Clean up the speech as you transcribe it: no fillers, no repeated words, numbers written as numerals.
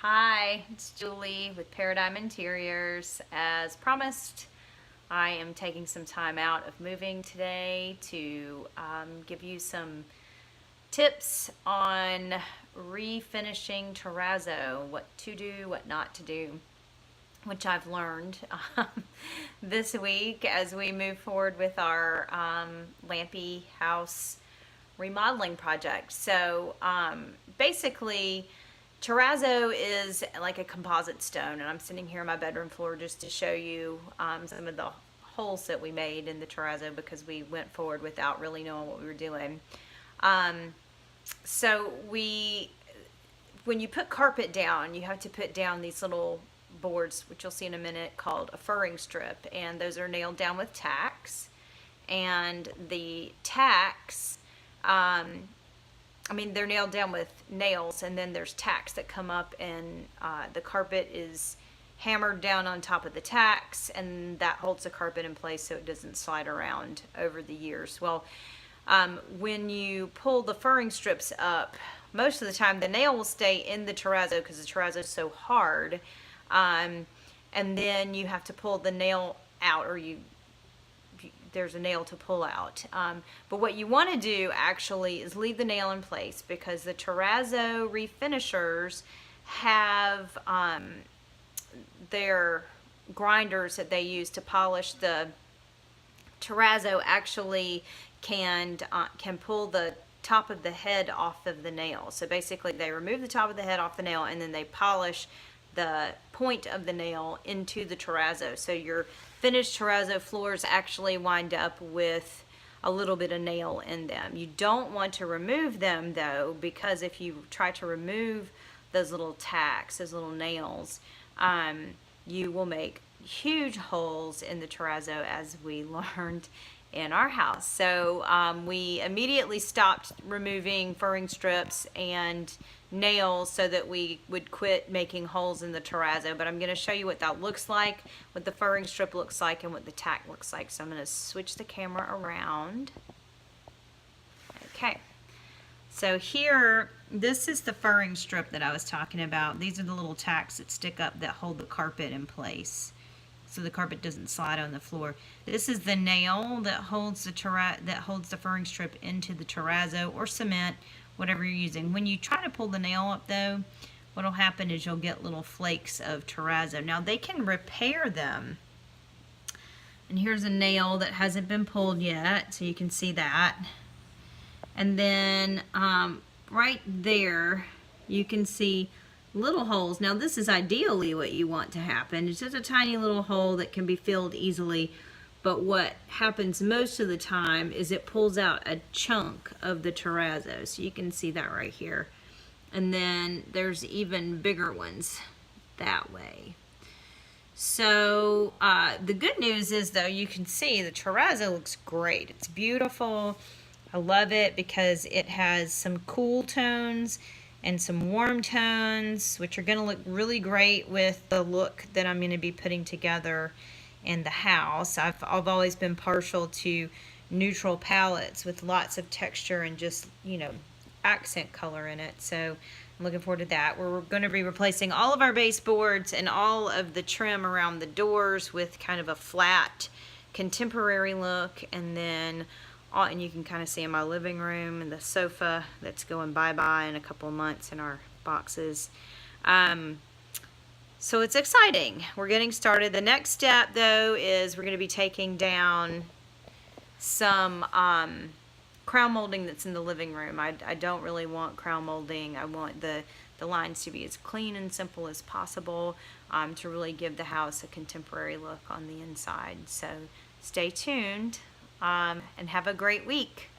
Hi, it's Julie with Paradigm Interiors. As promised, I am taking some time out of moving today to give you some tips on refinishing terrazzo, what to do, what not to do, which I've learned this week as we move forward with our Lampe house remodeling project. So basically, terrazzo is like a composite stone, and I'm sitting here on my bedroom floor just to show you some of the holes that we made in the terrazzo because we went forward without really knowing what we were doing. So when you put carpet down, you have to put down these little boards, which you'll see in a minute, called a furring strip, and those are nailed down with tacks. And the tacks, they're nailed down with nails, and then there's tacks that come up, and the carpet is hammered down on top of the tacks, and that holds the carpet in place so it doesn't slide around over the years. Well, when you pull the furring strips up, most of the time the nail will stay in the terrazzo because the terrazzo is so hard, and then you have to pull the nail out, or there's a nail to pull out. But what you want to do actually is leave the nail in place, because the terrazzo refinishers have their grinders that they use to polish the terrazzo actually can pull the top of the head off of the nail. So basically they remove the top of the head off the nail, and then they polish the point of the nail into the terrazzo. So your finished terrazzo floors actually wind up with a little bit of nail in them. You don't want to remove them though, because if you try to remove those little tacks, those little nails, you will make huge holes in the terrazzo, as we learned in our house. So we immediately stopped removing furring strips and nails so that we would quit making holes in the terrazzo. But I'm going to show you what that looks like, what the furring strip looks like, and what the tack looks like. So I'm going to switch the camera around. Okay, so here, this is the furring strip that I was talking about. These are the little tacks that stick up that hold the carpet in place, so the carpet doesn't slide on the floor. This is the nail that holds the furring strip into the terrazzo or cement, whatever you're using. When you try to pull the nail up though, what'll happen is you'll get little flakes of terrazzo. Now they can repair them. And here's a nail that hasn't been pulled yet, so you can see that. And then right there, you can see little holes. Now this is ideally what you want to happen. It's just a tiny little hole that can be filled easily, but what happens most of the time is it pulls out a chunk of the terrazzo. So you can see that right here. And then there's even bigger ones that way. So the good news is though, you can see the terrazzo looks great. It's beautiful. I love it because it has some cool tones and some warm tones, which are going to look really great with the look that I'm going to be putting together in the house. I've always been partial to neutral palettes with lots of texture and just, accent color in it. So I'm looking forward to that. We're going to be replacing all of our baseboards and all of the trim around the doors with kind of a flat contemporary look, and then and you can kind of see in my living room and the sofa that's going bye-bye in a couple of months in our boxes. So it's exciting. We're getting started. The next step though is we're going to be taking down some crown molding that's in the living room. I don't really want crown molding. I want the lines to be as clean and simple as possible to really give the house a contemporary look on the inside. So stay tuned. And have a great week.